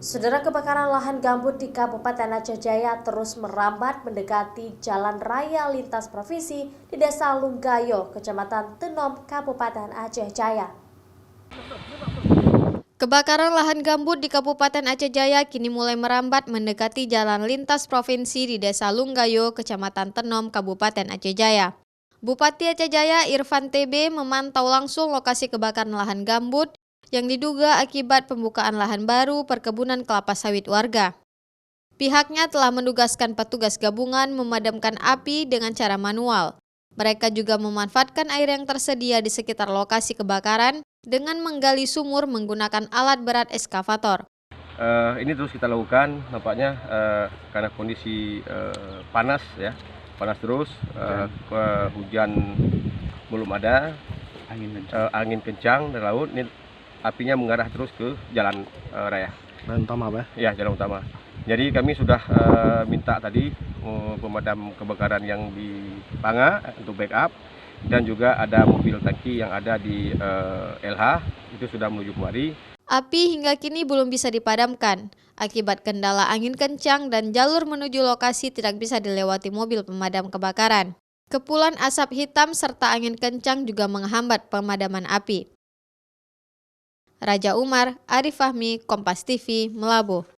Saudara, kebakaran lahan gambut di Kabupaten Aceh Jaya terus merambat mendekati jalan raya lintas provinsi di Desa Lunggayo, Kecamatan Tenom, Kabupaten Aceh Jaya. Kebakaran lahan gambut di Kabupaten Aceh Jaya kini mulai merambat mendekati jalan lintas provinsi di Desa Lunggayo, Kecamatan Tenom, Kabupaten Aceh Jaya. Bupati Aceh Jaya Irfan TB memantau langsung lokasi kebakaran lahan gambut yang diduga akibat pembukaan lahan baru perkebunan kelapa sawit warga. Pihaknya telah menugaskan petugas gabungan memadamkan api dengan cara manual. Mereka juga memanfaatkan air yang tersedia di sekitar lokasi kebakaran dengan menggali sumur menggunakan alat berat eskavator. Ini terus kita lakukan, nampaknya karena kondisi panas ya, panas terus, hujan belum ada, angin kencang dari laut, ini apinya mengarah terus ke jalan raya. Jalan utama apa? Ya, jalan utama. Jadi kami sudah minta tadi pemadam kebakaran yang di Panga untuk backup, dan juga ada mobil tangki yang ada di LH itu sudah menuju kemari. Api hingga kini belum bisa dipadamkan akibat kendala angin kencang dan jalur menuju lokasi tidak bisa dilewati mobil pemadam kebakaran. Kepulan asap hitam serta angin kencang juga menghambat pemadaman api. Raja Umar, Arif Fahmi, Kompas TV, Melabuh.